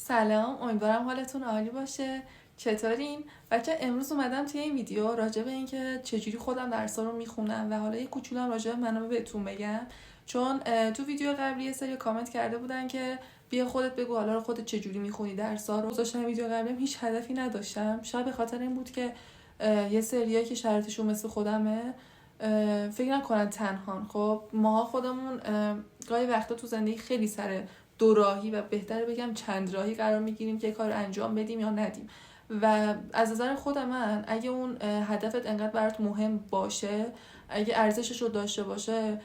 سلام، امیدوارم حالتون عالی باشه. چطورین؟ بچه امروز اومدم توی این ویدیو راجع به این که چجوری خودم درسا رو میخونم و حالا یه کوچولو راجع به منو بهتون بگم. چون تو ویدیو قبلی یه سری کامنت کرده بودن که بیا خودت بگو حالا خودت چجوری میخونی درسا رو. گذاشتم ویدیو قبلیم هیچ هدفی نداشتم، شاید به خاطر این بود که یه سریایی که شرطشون مثل خودمه فکر نکنن تنهان. خب ماها خودمون گاهی وقتا تو زندگی خیلی سر دوراهی و بهتره بگم چند راهی قرار میگیریم که کار انجام بدیم یا ندیم. و از نظر خود من اگه اون هدفت انقدر برات مهم باشه، اگه ارزشش رو داشته باشه،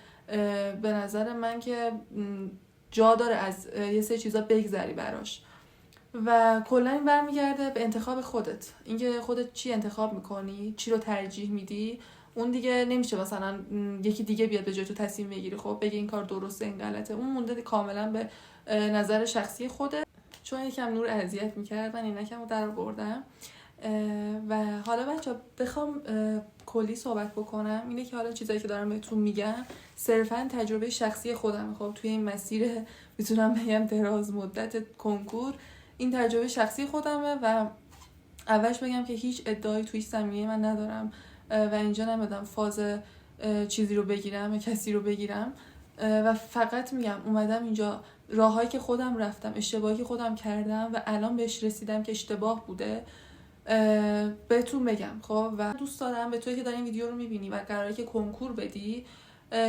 به نظر من که جا داره از یه سری چیزا بگذری براش. و کلا این برمیگرده به انتخاب خودت، اینکه خودت چی انتخاب میکنی، چی رو ترجیح میدی. اون دیگه نمیشه مثلا یکی دیگه بیاد به جای تو تصمیم بگیره، خب بگه این کار درسته این غلطه. اون مونده کاملا به نظر شخصی خوده. چون یکم نور اذیت میکرد من اینکم رو در بردم. و حالا بچه بخوام کلی صحبت بکنم اینه که حالا چیزایی که دارم بهتون میگم صرفا تجربه شخصی خودم. خب توی این مسیر میتونم بگم دراز مدت کنکور این تجربه شخصی خودمه و اولش بگم که هیچ ادعایی توی زمینه من ندارم و اینجا نمیدم فاز چیزی رو بگیرم یا کسی رو بگیرم و فقط میگم اومدم اینجا راههایی که خودم رفتم، اشتباهی که خودم کردم و الان بهش رسیدم که اشتباه بوده بهتون بگم. خب و دوست دارم به توی که داری این ویدیو رو میبینی و قراره که کنکور بدی،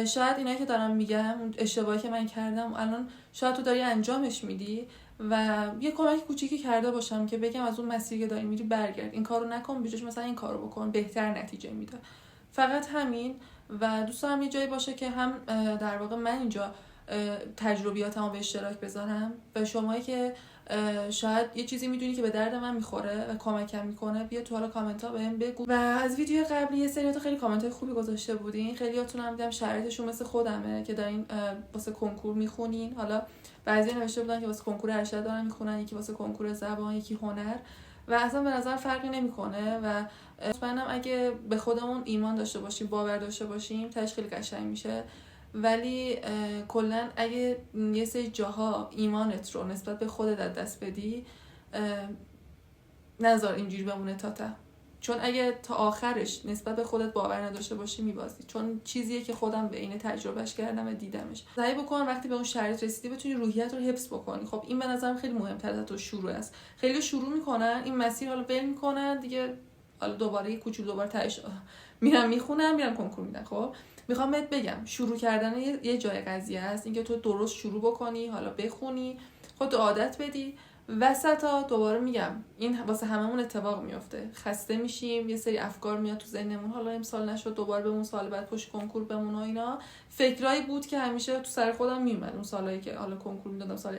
شاید اینایی که دارم میگم اون اشتباهی که من کردم الان شاید تو داری انجامش میدی و یه کمک کوچیکی کرده باشم که بگم از اون مسیری که داری میری برگرد، این کارو نکن، بجاش مثلا این کارو بکن، بهتر نتیجه میده. فقط همین. و دوست دارم یه جایی باشه که هم در واقع من اینجا تجربیاتمو به اشتراک بذارم و شمایی که شاید یه چیزی میدونی که به درد من میخوره و کمکم میکنه بیا تو حالا کامنت ها بهم بگو. و از ویدیو قبلی یه سری خیلی کامنت های خوبی گذاشته بودین، خیلیاتون هم دیدم شرایطشون مثل خودمه که دارین واسه کنکور میخونین. حالا بعضی نوشته بودن که واسه کنکور ارشد دارن میخونن، یکی واسه کنکور زبان، یکی هنر و اصلا به نظر فرقی نمیکنه. و مطمئنم اگه به خودمون ایمان داشته باشیم، باور داشته باشیم، تاش خیلی قشنگ میشه. ولی کلا اگه یه سری جاها ایمانت رو نسبت به خودت از دست بدی، نذار اینجوری بمونه تا چون اگه تا آخرش نسبت به خودت باور نداشته باشی میبازی. چون چیزیه که خودم به این تجربهش کردم و دیدمش. سعی بکن وقتی به اون شرایط رسیدی بتونی روحیت رو حفظ بکنی. خب این به نظرم خیلی مهم‌تر از تو شروع است. خیلی شروع میکنن این مسیر، حالا ول میکنن دیگه، حالا دوباره کوچولو دوباره تاش میرم میخونم، میرم کنکور میدن. خب میخوام بهت بگم شروع کردن یه جای قضیه است، اینکه تو درست شروع بکنی، حالا بخونی، خودت عادت بدی. وسطا دوباره میگم این واسه هممون اتفاق میفته، خسته میشیم، یه سری افکار میاد تو ذهنمون، حالا امسال نشد دوباره بمون، سال بعد پشت کنکور بمون و اینا. فکرایی بود که همیشه تو سر خودم میومد اون سالایی که حالا کنکور میدادم سال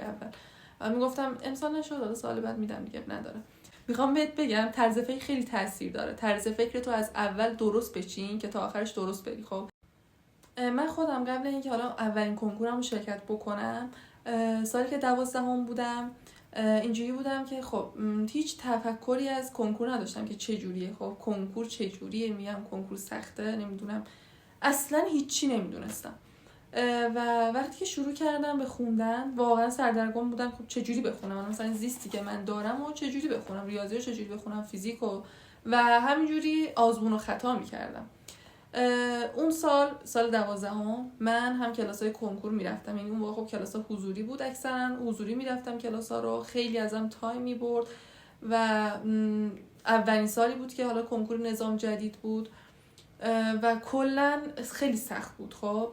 اول، میگفتم امسال نشد حالا سال بعد میدم دیگه نداره. میخوام بهت بگم طرز فکر خیلی تاثیر داره. طرز فکر تو از اول درست بچین که تا آخرش درست بری. خب من خودم قبل اینکه حالا اولین کنکورم رو شرکت بکنم، سالی که 12 بودم، اینجوری بودم که خب هیچ تفکری از کنکور نداشتم که چه جوریه. خب کنکور چه جوریه، میگم کنکور سخته، نمیدونم، اصلا هیچی نمیدونستم. و وقتی که شروع کردم به خوندن واقعا سردرگم بودم. خب چه جوری بخونم، مثلا زیستی که من دارم و چه جوری بخونم، ریاضی رو چه جوری بخونم، فیزیک و همینجوری آزمون و خطا میکردم. اون سال 12 من هم کلاسای کنکور میرفتم، یعنی اون موقع خب کلاسا حضوری بود، اکثرا حضوری میرفتم کلاسا رو، خیلی ازم تایم میبرد و اولین سالی بود که حالا کنکور نظام جدید بود و کلا خیلی سخت بود. خب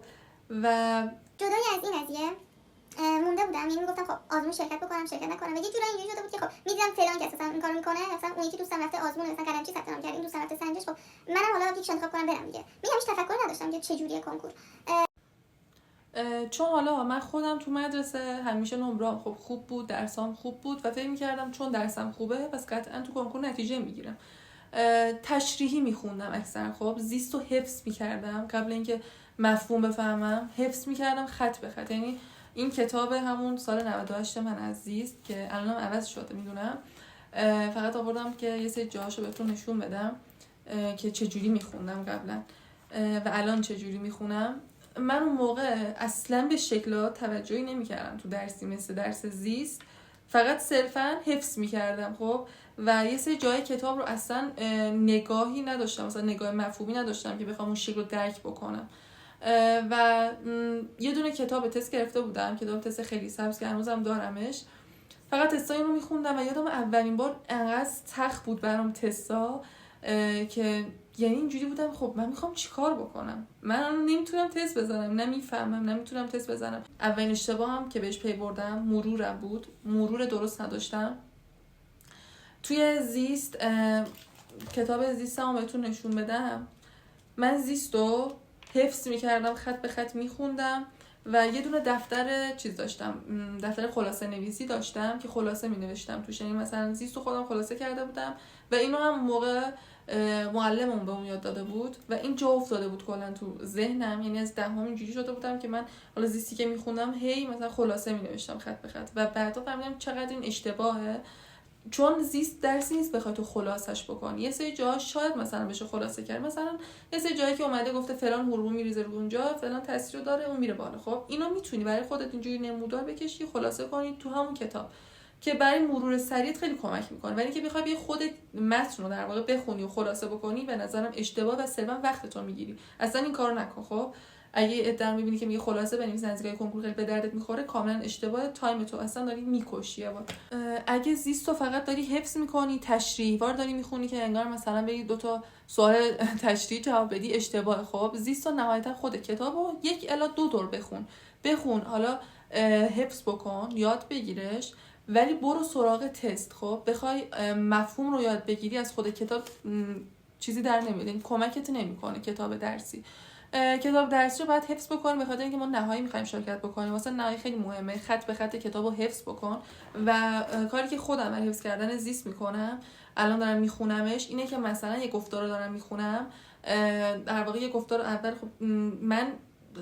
و جدای از این قضیه مونده بودم، یعنی میگفتم خب آزمون شرکت بکنم شرکت نکنم و یه جورایی اینجوری شده بود که خب میدیدم فلان کس مثلا این کارو میکنه، مثلا اون یکی دوستم رفته آزمون مثلا قلمچی ثبت نام کرد، این دوستم رفته سنجش، خب منم حالا یک انتخاب کنم برم دیگه. میگم هیچ تفکری نداشتم که چه جوریه کنکور. چون حالا من خودم تو مدرسه همیشه نمره‌ام خب خوب بود، درسام خوب بود و فکر می‌کردم چون درسم خوبه پس قطعا تو کنکور نتیجه میگیرم. تشریحی میخوندم اکثر، خب زیست رو حفظ میکردم قبل اینکه مفهوم بفهمم، حفظ میکردم خط به خط. یعنی این کتاب همون سال 98 من از زیست که الانم عوض شده میدونم، فقط آوردم که یه سری جاهاشو بهتون نشون بدم که چجوری میخوندم قبلا و الان چجوری میخونم. من اون موقع اصلا به شکلات توجهی نمیکردم تو درسی مثل درس زیست فقط صرفا حفظ میکردم. خب و یه سری جای کتاب رو اصلا نگاهی نداشتم، مثلا نگاه مفهومی نداشتم که بخوام اون شکل رو درک بکنم. و یه دونه کتاب تست گرفته بودم، کتاب تست خیلی سبز که هنوزم دارمش. فقط تستای رو میخوندم و یادم اولین بار انقدر سخت بود برام تستا که یعنی اینجوری بودم خب من میخوام چیکار بکنم، من نمیتونم تست بزنم، نمیفهمم، نمیتونم تست بزنم. اولین اشتباهم که بهش پی بردم مرورم بود، مرور درست نداشتم. توی زیست کتاب زیستم بهتون نشون بدم، من زیست رو حفظ میکردم، خط به خط میخوندم و یه دونه دفتر چیز داشتم، دفتر خلاصه نویسی داشتم که خلاصه مینوشتم توش. یعنی مثلا زیست رو خودم خلاصه کرده بودم و اینو هم موقع معلممون بهمون یاد داده بود و این جا افتاده بود کلا تو ذهنم. یعنی از دهم اینجوری شده بودم که من حالا زیستی که میخوندم هی مثلا خلاصه مینوشتم خط به خط و بعدا فهمیدم چقدر این اشتباهه، چون زیست درسی نیست بخوای تو خلاصش بکنی. یه سری جاها شاید مثلا بشه خلاصه کرد، مثلا یه سری جایی که اومده گفته فلان هورمون میریزه رو اونجا، فلان تاثیر داره، اون میره بالا. خب اینو میتونی برای خودت اینجوری نمودار بکشی، خلاصه کنی تو همون کتاب که برای مرور سریع خیلی کمک میکنه. ولی اینکه بخوای خودت متن رو در واقع بخونی و خلاصه بکنی به نظرم اشتباه و صرفا وقتتو میگیری. اصلا این کارو نکن. خب اگه ادعا میبینی که میگه خلاصه بنویس نزدیکای کنکور خیلی به دردت میخوره، کاملا اشتباه، تایم تو اصلا داری میکشی. اگه زیستو فقط داری حفظ میکنی، تشریحوار داری میخونی که انگار مثلا بری 2 تا سوال تشریحی جواب بدی، اشتباه. خب زیستو نهایتا خود کتابو 1 الی 2 دور بخون، حالا حفظ بکن، یاد بگیرش، ولی برو سراغ تست. خب بخوای مفهوم رو یاد بگیری از خود کتاب چیزی در نمیاد، یعنی کمکت نمیکنه. کتاب درسی رو باید حفظ بکنیم، به خاطر اینکه ما نهایی می‌خوایم شرکت بکنیم. واسه نهایی خیلی مهمه خط به خط کتابو حفظ بکن. و کاری که خودم برای حفظ کردن زیست میکنم، الان دارم میخونمش، اینه که مثلا یه گفتار رو دارم میخونم، در واقع یه گفتار اول، خب من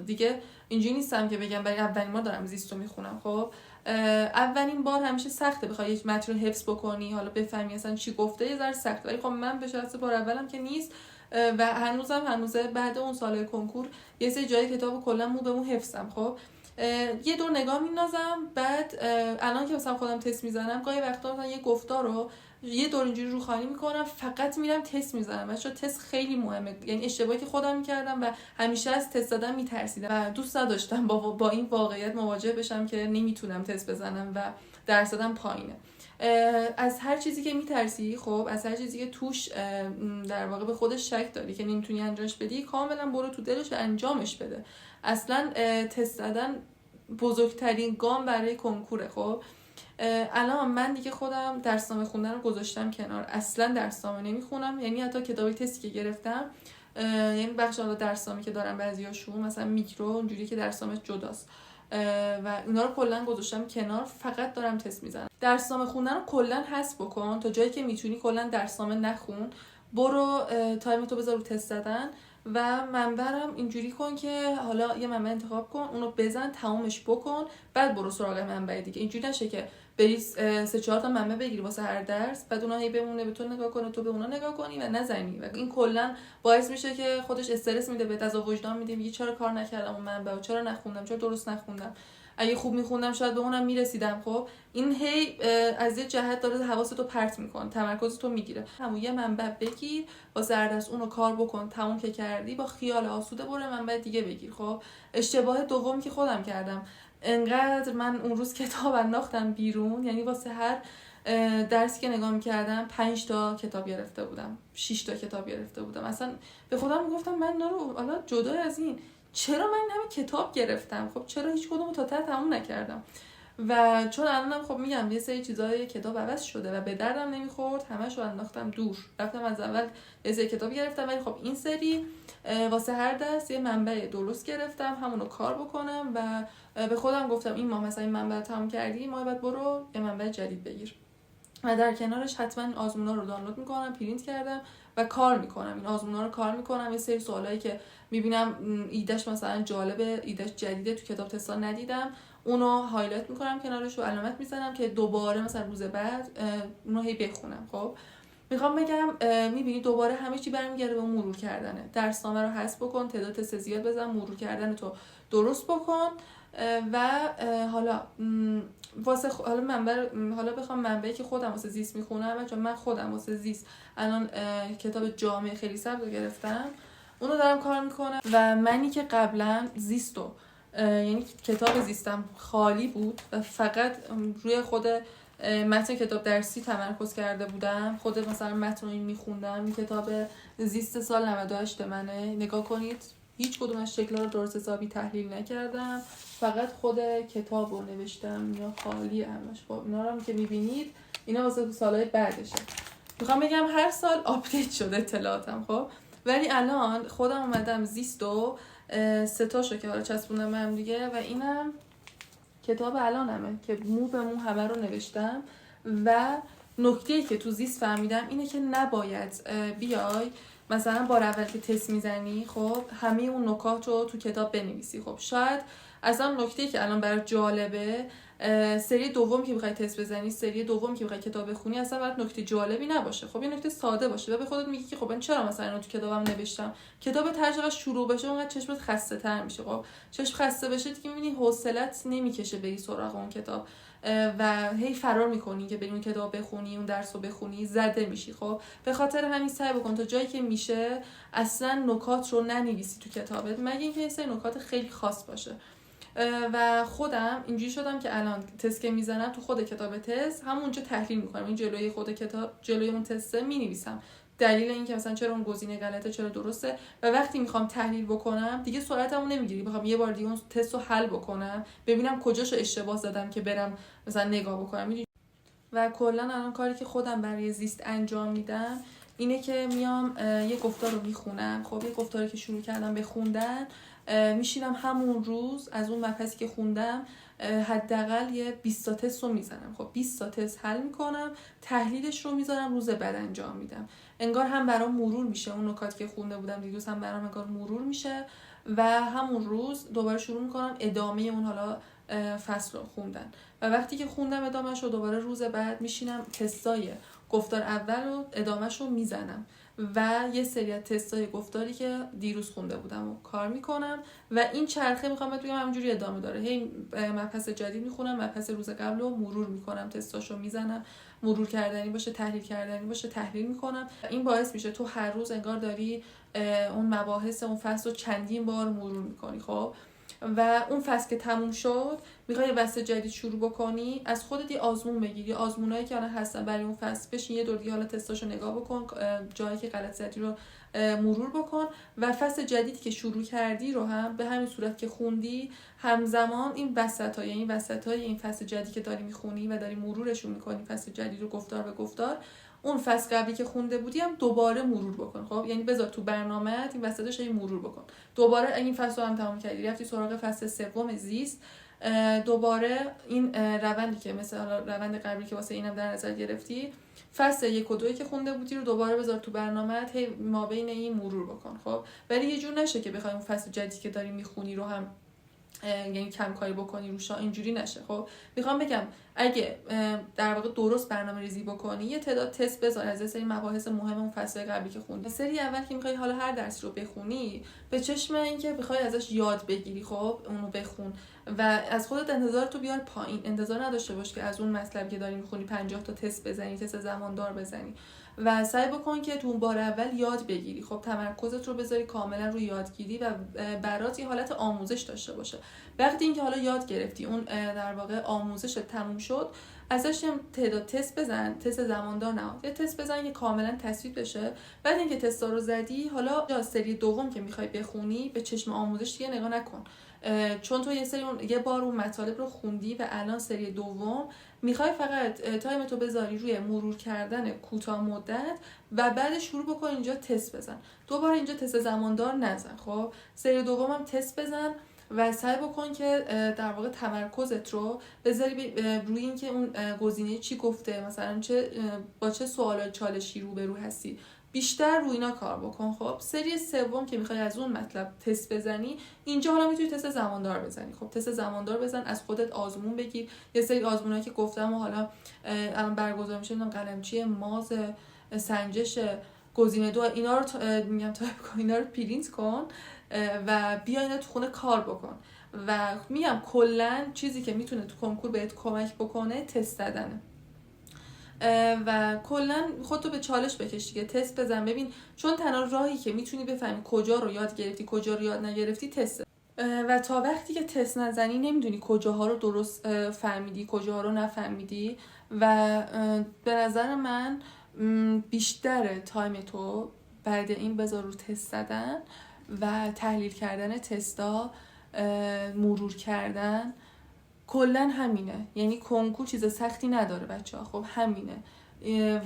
دیگه اینجوری نیستم که بگم برای اولین بار دارم زیست رو میخونم. خب اولین بار همیشه سخته بخوای یک متن رو حفظ بکنی، حالا بفهمی اصلا چی گفته، یه ذره سخته. ولی خب من به شخص بار اولم که نیست و هنوزه بعد اون سال کنکور یه سری جای کتابو کلا مو به مو حفظم. خب یه دور نگاه میندازم، بعد الان که مثلا خودم تست میزنم گاهی وقتا مثلا یه گفتار رو یه دور اینجوری روخانی میکنم، فقط میرم تست میزنم. چون تست خیلی مهمه، یعنی اشتباهی که خودم میکردم و همیشه از تست دادن میترسیدم و دوست نداشتم با این واقعیت مواجه بشم که نمیتونم تست بزنم و درصدم پایینه. از هر چیزی که میترسی، خب از هر چیزی که توش در واقع به خودش شک داری که نمیتونی انجامش بدی، کاملا برو تو دلش و انجامش بده. اصلا تست دادن بزرگترین گام برای کنکوره. خب الان من دیگه خودم درسنامه خوندن رو گذاشتم کنار، اصلا درسنامه نمیخونم. یعنی حتی کتابی تستی که گرفتم، یعنی بخش حالا درسنامه که دارم بعضیاشون مثلا میکرو اونجوری که درسنامه جداست و اینا رو کلا گذاشتم کنار، فقط دارم تست میزنم. درسنامه خوندن رو کلا حذف بکن، تا جایی که میتونی کلا درسنامه نخون، برو تایمتو بذار رو تست زدن و منبرم اینجوری کن که حالا یه منبع انتخاب کن، اونو بزن، تمومش بکن، بعد برو سراغ منبع دیگه. اینجوری نشه که بری 3-4 تا منبع بگیری واسه هر درس، بعد اونها هی بمونه به تو نگاه کنه، تو به اونا نگاه کنی و نزنی. و این کلا باعث میشه که خودش استرس میده، بهت عذاب وجدان میده، میگی چرا کار نکردم اون منبع و چرا نخوندم، چرا درست نخوندم، اگه خوب میخوندم شاید به اونم میرسیدم. خب این هی از یه جهت داره حواستو پرت میکنه، تمرکزتو میگیره. همون یه منبع بگیر واسه هر درس، اونو کار بکن، تموم که کردی با خیال آسوده برو منبع دیگه بگیر. خب اشتباه دومی که خودم کردم، انقدر من اون روز کتاب انداختم بیرون، یعنی واسه هر درسی که نگاه میکردم 5 تا کتاب گرفته بودم، 6 تا کتاب گرفته بودم. اصلا به خودم میگفتم من اینا رو حالا جدا از این چرا من همه کتاب گرفتم، خب چرا هیچ کدومو تا ته تموم نکردم. و چون الانم خب میگم یه سری چیزای کتاب عوض شده و به دردم نمیخورد، همه‌شو انداختم دور، رفتم از اول یه سری کتاب گرفتم. ولی خب این سری واسه هر درس یه منبع درست گرفتم، همونو کار بکنم و به خودم گفتم این ماه مثلا این منبع رو تموم کردی، ماه بعد برو یه منبع جدید بگیر. و در کنارش حتما این آزمونا رو دانلود میکنم، پرینت کردم و کار میکنم. این آزمونا رو کار میکنم، یه سری سوالایی که میبینم ایدهش مثلا جالبه، ایدهش جدیده، تو کتاب تستا ندیدم، اونو هایلایت میکنم کنارش و علامت میزنم که دوباره مثلا روز بعد اونو هی بخونم. خب میخوام بگم میبینی دوباره همه چی برمیگرده به مرور کردنه. درسنامه رو حذف بکن، تعداد تست زیاد بزن، مرور کردن تو درست بکن و حالا واسه حالا بخوام منبعی که خودم واسه زیست میخونم، چون من خودم واسه زیست الان کتاب جامع خیلی سبز رو گرفتم، اونو دارم کار میکنم. و منی که قبلا زیستو یعنی کتاب زیستم خالی بود و فقط روی خود متن کتاب درسی تمرکز کرده بودم، خود مثلا متن رو میخوندم. این کتاب زیست سال 98 منه، نگاه کنید هیچ کدوم از شکل‌ها رو درست حسابی تحلیل نکردم، فقط خود کتاب رو نوشتم. اینا خالی همش. خب اینا رو هم که میبینید اینا واسه سالهای بعدشه. میخوام بگم هر سال آپدیت شده اطلاعاتم. خب ولی الان خودم اومدم زیستو 3 تاشو که حالا چسبوندم هم دیگه و اینم کتاب الانمه که مو به مو همه رو نوشتم. و نکته‌ای که تو زیست فهمیدم اینه که نباید بیای مثلا بار اول که تست میزنی خب همه اون نکات رو تو کتاب بنویسی. خب شاید اصلا نکته‌ای که الان برات جالبه سری دوم که بخوای تست بزنی، سری دوم که بخوای کتاب بخونی اصلا برات نکته جالبی نباشه. خب این نکته ساده باشه و به خودت میگی که خب من چرا مثلا اینو تو کتابم نوشتم. کتاب هر چقدر شروع بشه اونقدر چشمت خسته تر میشه. خب چشم خسته بشه دیگه میبینی حوصلت نمیکشه بری سراغ اون کتاب و هی فرار میکنی که بری اون کتاب بخونی، اون درس رو بخونی، زده میشی. خب به خاطر همین سعی بکن تا جایی که میشه اصلا نکات رو ننویسی تو کتابت، مگه اینکه یه سری نکات خیلی خاص باشه. و خودم اینجوری شدم که الان تست که میزنم تو خود کتاب تست همونجا تحلیل میکنم. این جلوی خود کتاب، جلوی اون تست مینویسم دلیل اینکه مثلا چرا اون گزینه غلطه، چرا درسته. و وقتی میخوام تحلیل بکنم دیگه سرعتمو نمیگیری، بخوام یه بار دیگه اون تست رو حل بکنم ببینم کجاشو اشتباه زدم که برم مثلا نگاه بکنم. و کلا الان کاری که خودم برای زیست انجام میدم اینه که میام یه گفتار رو میخونم. خب یه گفتاری که شروع کردم به خوندن میشینم همون روز از اون مبحثی که خوندم حداقل یه 20 تا تست رو میزنم. خب 20 تا تست حل میکنم، تحلیلش رو میذارم روز بعد انجام میدم. انگار هم برام مرور میشه اون نکاتی که خونده بودم دیروز، هم برام انگار مرور میشه و همون روز دوباره شروع میکنم ادامه اون حالا فصل رو خوندن. و وقتی که خوندم ادامهش رو دوباره روز بعد میشینم تستای گفتار اول رو ادامهش رو میزنم و یه سری از تستای گفتاری که دیروز خونده بودم و کار میکنم. و این چرخه میخوام بگم همینجوری ادامه داره. هی مبحث جدید میخونم، مبحث روز قبل رو مرور میکنم، تستاشو میزنم، مرور کردنی باشه، تحلیل کردنی باشه، تحلیل میکنم. این باعث میشه تو هر روز انگار داری اون مباحث اون فصل رو چندین بار مرور میکنی. خب و اون فصل که تموم شد میخوای فصل جدید شروع بکنی، از خودت یه آزمون بگیری، آزمونایی که الان هستن برای اون فصل بشین یه دور دیگه حالا تستاشو نگاه بکن، جایی که غلط زدی رو مرور بکن و فصل جدیدی که شروع کردی رو هم به همین صورت که خوندی همزمان این وسطا، یعنی وسطای این فصل جدیدی که داری میخونی و داری مرورشون میکنی فصل جدید رو گفتار به گفتار، اون فصل قبلی که خونده بودی هم دوباره مرور بکن. خب یعنی بذار تو برنامه‌ات این وسطش هی مرور بکن. دوباره این فصل رو هم تمام کردی رفتی سراغ فصل سوم زیست، دوباره این روندی که مثلا روند قبلی که واسه اینم در نظر گرفتی فصل 1 و 2 که خونده بودی رو دوباره بذار تو برنامه‌ات، هی مابین این مرور بکن. خب ولی یه جور نشه که بخوای اون فصل جدیدی که داری میخونی رو هم یعنی کم کاری بکنی روشا، اینجوری نشه. خب میخوام بگم اگه در واقع درست برنامه ریزی بکنی یه تعداد تست بذار از سری مباحث مهم اون فصل قبلی که خوندی. سری اول که میخوای حالا هر درس رو بخونی به چشم اینکه بخوای ازش یاد بگیری، خب اونو بخون و از خودت انتظار تو بیار پایین. انتظار نداشته باش که از اون مطلبی که داری میخونی 50 تا تست بزنی، تست زماندار بزنی و سعی بکن که تو بار اول یاد بگیری. خب تمرکزت رو بذاری کاملا روی یادگیری و برات یه حالت آموزش داشته باشه. وقتی اینکه حالا یاد گرفتی اون در واقع آموزش تموم شد ازش هم تعداد تست بزن، تست زماندار نه، یه تست بزن که کاملا تصویب بشه. بعد اینکه تستا رو زدی حالا سری دوم که میخوای بخونی به چشم آموزش دیگه نگاه نکن، چون تو یه بار اون مطالب رو خوندی و الان سری دوم میخوای فقط تایم تو بذاری روی مرور کردن کوتاه مدت و بعد شروع بکن اینجا تست بزن. دوباره اینجا تست زماندار نزن. خب سری دوم هم تست بزن و سعی بکن که در واقع تمرکزت رو بذاری روی این که اون گزینه چی گفته، مثلا با چه سوال چالشی روبرو هستی، بیشتر روی اینا کار بکن. خب سری سوم که میخوای از اون مطلب تست بزنی اینجا حالا میتونی تست زماندار بزنی. خب تست زماندار بزن، از خودت آزمون بگیر. یه سری آزمونایی که گفتم و حالا الان برگزار میشه، قلمچی ماز، سنجش گزینه 2، اینا رو میگم تایپ کن، اینا رو پرینت کن و بیا اینا تو خونه کار بکن. و میگم کلا چیزی که میتونه تو کنکور بهت کمک بکنه تست دادنه و کلا خودتو به چالش بکش دیگه، تست بزن ببین، چون تنها راهی که میتونی بفهمی کجا رو یاد گرفتی کجا رو یاد نگرفتی تست. و تا وقتی که تست نزنی نمیدونی کجاها رو درست فهمیدی کجاها رو نفهمیدی و به نظر من بیشتر تایم تو بعد این بذار رو تست زدن و تحلیل کردن تستا، مرور کردن، کلا همینه. یعنی کنکور چیز سختی نداره بچه ها، خب همینه.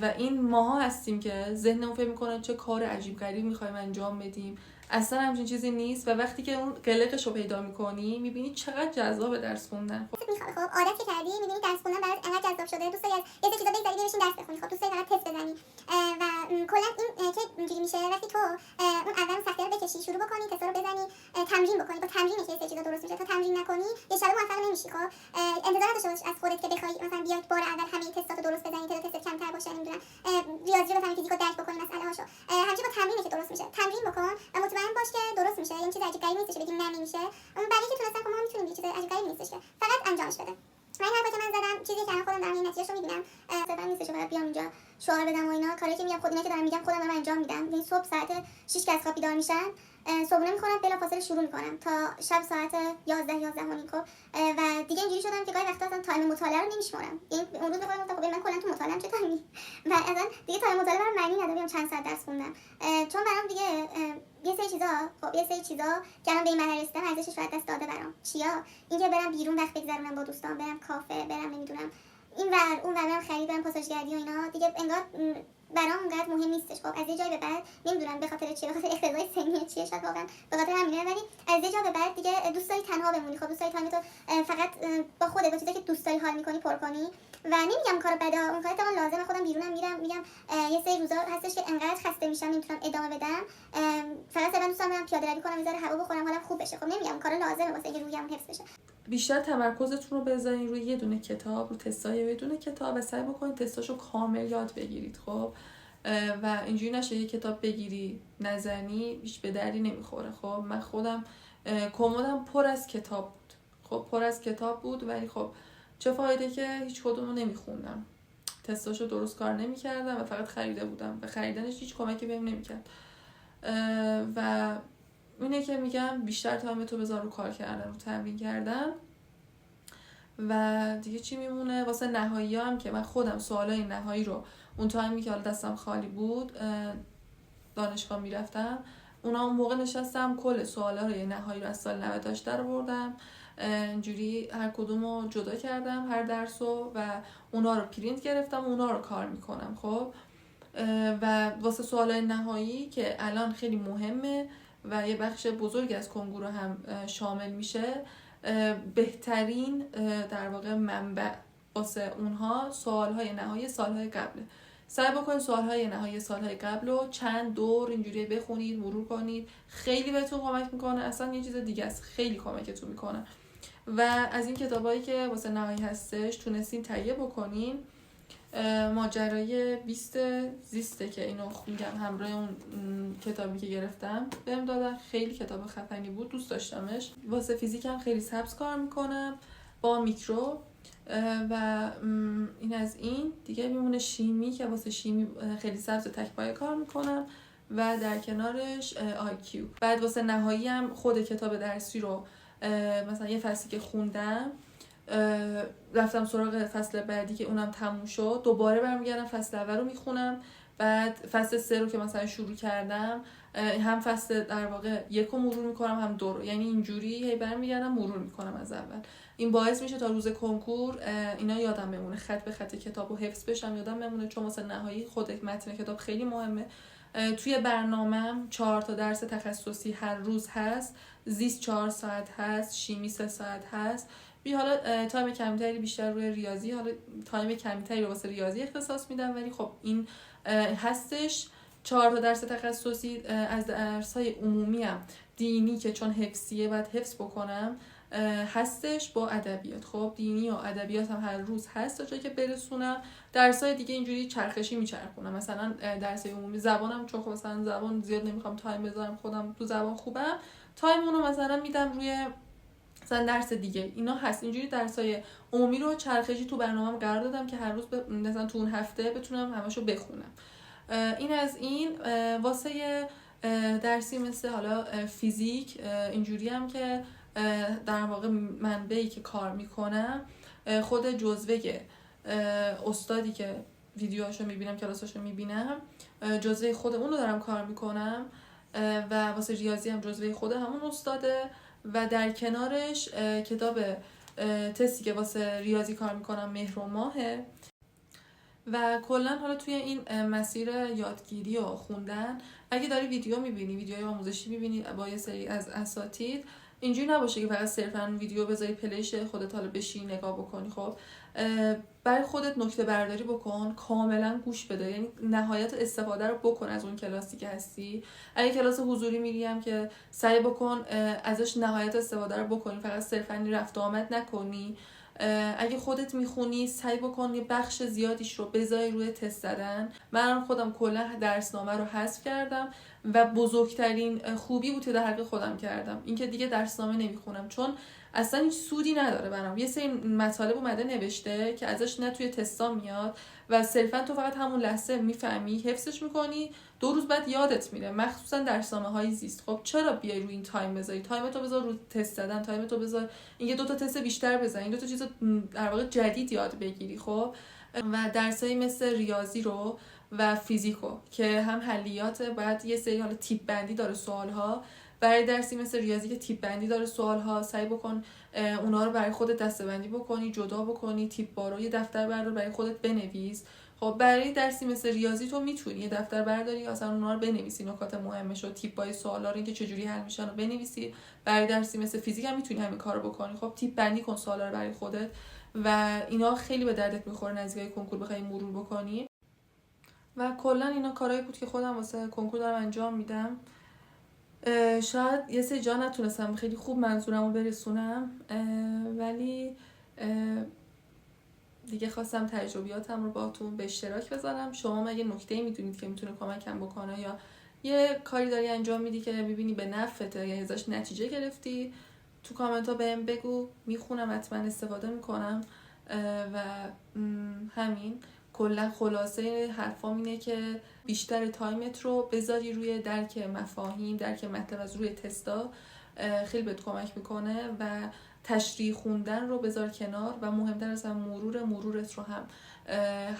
و این ماها هستیم که ذهنمون فکر میکنه چه کار عجیب غریب میخوایم انجام بدیم، اصلا همچین چیزی نیست. و وقتی که اون قلقش رو پیدا میکنی میبینی چقدر جذاب درس خوندن. خب عادت که کردی میبینی درس خوندن برات انقدر جذاب شده، دوست داری از یه سری چیزا بگذری بشین درس بخونی، خب دوست داری فقط تست بزنی. و کلا این که اینجوری میشه وقتی تو اون اول سختی رو بکشی، شروع بکنی تست رو بزنی، تمرین بکنی. با تمرینه که یه سری چیزا درست میشه. تا تمرین نکنی یه شب موفق نمیشی. خب انتظار نداشته باش از خودت که بخوای مثلا بیای بار اول همه تستاتو درست بزنی، تعداد تست کمتر باشه، نمیدونم ریاضی رو بفهمی، فیزیک رو درک بکنی، مسئله هاشو. همین با تمرینه که درست میشه. تمرین بکن و مطمئن باش که درست میشه. این چیز عجیب غریبی نیستش بگیم نه نمیشه. اون بقیه که تونستن ما میتونیم چیز عجیب غریبی نیستش که فقط انجامش بده. من هر وقت من زدم چیزی که خودم دارم این نتیجهشو میبینم، صدام نیستش فقط بیام اینجا شعار بدم و اینا. کاری که میگم خود اینا که دارم میگم خودم دارم انجام میدم. یعنی صبح ساعت 6 که از خواب بیدار میشم، صبحونه میخورم، بلافاصله شروع میکنم تا شب ساعت 11 و نیم. خب و دیگه اینجوری شدم که گاهی وقتا اصلا تایم مطالعه رو نمیشمارم. یعنی اون روز میگم خب من کلا تو مطالعه‌ام چه تایمی و اصلا دیگه تایم مطالعه برام معنی نداره بیام چند ساعت درس خوندم، چون برام دیگه یه سری چیزا که الان به این مرحله رسیدم ارزشش رو دست داده برام. چیا؟ اینکه برم بیرون وقت بگذرونم با دوستان، برم کافه، برم نمیدونم این ور اون ور، برم خرید، برم پاساژگردی و اینا، دیگه انگار برام اونقدر مهم نیستش. خب از یه جای به بعد نمیدونم به خاطر چیه، به خاطر اختلال سنی چیه، شاید واقعا به خاطر همینه، ولی از یه جا به بعد دیگه دوست داری تنها بمونی. خب دوست داری تایمتو فقط با خودت، با چیزایی که دوست داری حال میکنی پر کنی. و نمیگم کار بده، اون کار طبعا لازمه. خودم بیرونم میگم یه سری روزا هستش که انقدر خسته میشم نمیتونم ادامه بدم، فقط دوست دارم برم پیاده روی کنم، میذاره هوا بخورم، حالم خوب بشه. خب نمیگم کار لازمه واسه اینکه رویم حفظ بشه. بیشتر تمرکزتون رو بذارین روی یه دونه کتاب، رو تستای یه دونه کتاب و سعی بکنید تستاشو کامل یاد بگیرید. خب و اینجوری نشه یه کتاب بگیری نزنی، هیچ به دردی نمیخوره. خب من خودم کمدم پر از کتاب بود، خب پر از کتاب بود، ولی خب چه فایده که هیچ کدومو نمیخوندم، تستاشو درست کار نمیکردم و فقط خریده بودم و خریدنش هیچ کمکی بهم نمیکرد. و اینه که میگم بیشتر تایمتو بذار رو کار کردن، رو تمرین کردن. و دیگه چی میمونه واسه نهایی هم که من خودم سوالای نهایی رو اون تایمی که حالا دستم خالی بود دانشگاه میرفتم، اون موقع نشستم کل سوالا رو نهایی رو از سال 90 داشته رو بردم، اینجوری هر کدومو جدا کردم هر درسو و اونا رو پرینت گرفتم و اونا رو کار میکنم. خب و واسه سوالای نهایی که الان خیلی مهمه و یه بخش بزرگ از کنکور هم شامل میشه، بهترین در واقع منبع واسه اونها سوالهای نهایی سالهای قبله. سعی بکنید سوالهای نهایی سالهای قبل رو چند دور اینجوری بخونید، مرور کنید، خیلی بهتون کمک میکنه. اصلا یه چیز دیگه است، خیلی کمکتون میکنه. و از این کتابایی که واسه نهایی هستش تونستین تهیه بکنین، ماجرای 20 زیسته که اینو میگم همراه اون کتابی که گرفتم بهم دادن، خیلی کتاب خفنی بود، دوست داشتمش. واسه فیزیکم خیلی سبز کار میکنم با میکرو و این از این دیگه. میمونه شیمی که واسه شیمی خیلی سبز تک‌پایه کار میکنم و در کنارش IQ. بعد واسه نهایی هم خود کتاب درسی رو مثلا یه فصلی که خوندم رفتم سراغ فصل بعدی که اونم تموم شد، دوباره برمیگردم فصل اول رو میخونم. بعد فصل 3 رو که مثلا شروع کردم هم فصل در واقع 1 رو مرور میکنم هم 2 رو، یعنی اینجوری هی برمیگردم مرور میکنم از اول. این باعث میشه تا روز کنکور اینا یادم بمونه، خط به خط کتابو حفظ بشم، یادم بمونه، چون واسه نهایی خود متن کتاب خیلی مهمه. توی برنامه‌ام 4 تا درس تخصصی هر روز هست، زیست 4 ساعت هست، شیمی 3 ساعت هست. حالا تایم کمتری بیشتر روی ریاضی، حالا تایم کمتری رو واسه ریاضی اختصاص میدم، ولی خب این هستش. 4 تا درس تخصصی از درس‌های عمومی هم دینی که چون حفظیه باید حفظ بکنم هستش با ادبیات. خب دینی و ادبیات هم هر روز هست تا جایی که برسونم. درس‌های دیگه اینجوری چرخشی میچرخونم، مثلا درس عمومی زبانم چون خب مثلا زبان زیاد نمیخوام تایم بذارم، خودم تو زبان خوبم، تایم اونو مثلا میدم روی مثلا درس دیگه اینا هست. اینجوری درسای عمومی رو چرخشی تو برنامه‌ام قرار دادم که هر روز مثلا تو اون هفته بتونم همشو بخونم. این از این. واسه درسی مثل حالا فیزیک اینجوری هم که در واقع منبعی که کار میکنم خود جزوه استادی که ویدیوهاشو میبینم، کلاساشو میبینم، جزوه خود اون رو دارم کار میکنم و واسه ریاضی هم جزوه خود همون استاده و در کنارش کتاب تستی که واسه ریاضی کار میکنم مهر و ماهه. و کلا حالا توی این مسیر یادگیری و خوندن اگه داری ویدیو میبینی، ویدیوهای آموزشی میبینی با یه سری از اساتید، اینجوری نباشه که فقط صرفا ویدیو بذاری پلیش خودت حالا بشین نگاه بکنی. خب برای خودت نکته برداری بکن، کاملا گوش بده، یعنی نهایت استفاده رو بکن از اون کلاسی که هستی. اگه کلاس حضوری میریم که سعی بکن ازش نهایت استفاده رو بکنی، فقط صرفا رفت آمد نکنی. اگه خودت میخونی سعی بکن یه بخش زیادیش رو بذاری روی تست زدن. من خودم کلا درسنامه رو حذف کردم و بزرگترین خوبی بود که در حق خودم کردم اینکه دیگه درسنامه نمیخونم، چون اصلا هیچ سودی نداره برام. یه سری مطالب اومده نوشته که ازش نه توی تستا میاد و صرفا تو فقط همون لحظه میفهمی، حفظش میکنی، 2 روز بعد یادت میره، مخصوصا درسنامه‌های زیست. خب چرا بیای روی این تایم بذاری؟ تایمتو بذار رو تست زدن، تایمتو بذار اینکه 2 تا تست بیشتر بزنی، 2 تا چیز در واقع جدید یاد بگیری. خب و درسایی مثل ریاضی رو و فیزیکو که هم حلیات، بعد یه سری حالا تیپ بندی داره سوال‌ها. برای درسی مثل ریاضی که تیپ بندی داره سوال‌ها، سعی بکن اونا رو برای خودت دسته‌بندی بکنی، جدا بکنی، تیپ بارو یه دفتر بردار برای خودت بنویس. خب برای درسی مثل ریاضی تو میتونی یه دفتر برداری اصلا اونا رو بنویسی، نکات مهمش و تیپ‌های سوالا رو اینکه چجوری حل میشن رو بنویسی. برای درسی مثل فیزیک هم میتونی همین کارو بکنی. خب تیپ بندی کن سوالا رو برای خودت و اینا خیلی به دردت میخوره نزدیکای کنکور بخوای مرور بکنی. و کلا اینا کارهایی بود که خودم واسه کنکور دارم انجام میدم. شاید یه سری جا نتونستم خیلی خوب منظورم رو برسونم، ولی دیگه خواستم تجربیاتم رو باهاتون به اشتراک بذارم. شما اگه نکته‌ای میدونید که میتونه کمکم بکنه یا یه کاری داری انجام میدی که میبینی به نفعته یا ازش نتیجه گرفتی، تو کامنت ها بهم بگو، میخونم، حتما استفاده میکنم. و همین کلا خلاصه حرفام اینه که بیشتر تایمت رو بذاری روی درک مفاهیم، درک مطلب از روی تستا، خیلی بهت کمک میکنه و تشریح خوندن رو بذار کنار و مهمتر از هم مرورت رو هم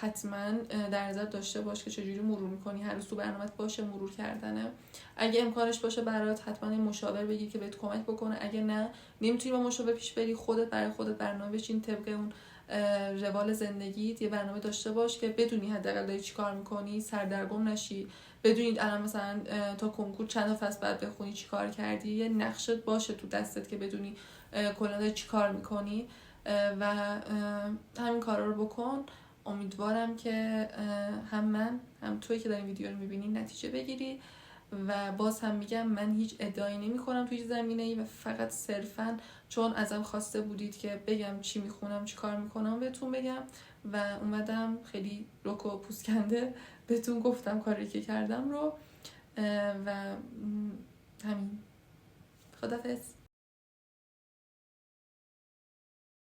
حتما در نظر داشته باش که چجوری مرور میکنی، هر روز تو برنامه‌ت باشه مرور کردنه. اگه امکانش باشه برات حتما مشاور بگیر که بهت کمک بکنه. اگه نه نمیتونی با مشاور پیش بری، خودت برای خودت برنامه بچین، طبق اون روال زندگیت یه برنامه داشته باش که بدونی حداقل داری چیکار میکنی، سردرگم نشی، بدونید الان مثلا تا کنکور چند فصل بعد بخونی چیکار کردی، یه نقشت باشه تو دستت که بدونی کلا داری چیکار میکنی و همین کارا رو بکن. امیدوارم که هم من هم توی که داری ویدیو رو میبینی نتیجه بگیری و باز هم میگم من هیچ ادعایی نمی کنم توی زمینه‌ای و فقط صرفاً چون ازم خواسته بودید که بگم چی میخونم چی کار میکنم بهتون بگم و اومدم خیلی رک و پوسکنده بهتون گفتم کاری که کردم رو و همین. خداحافظ.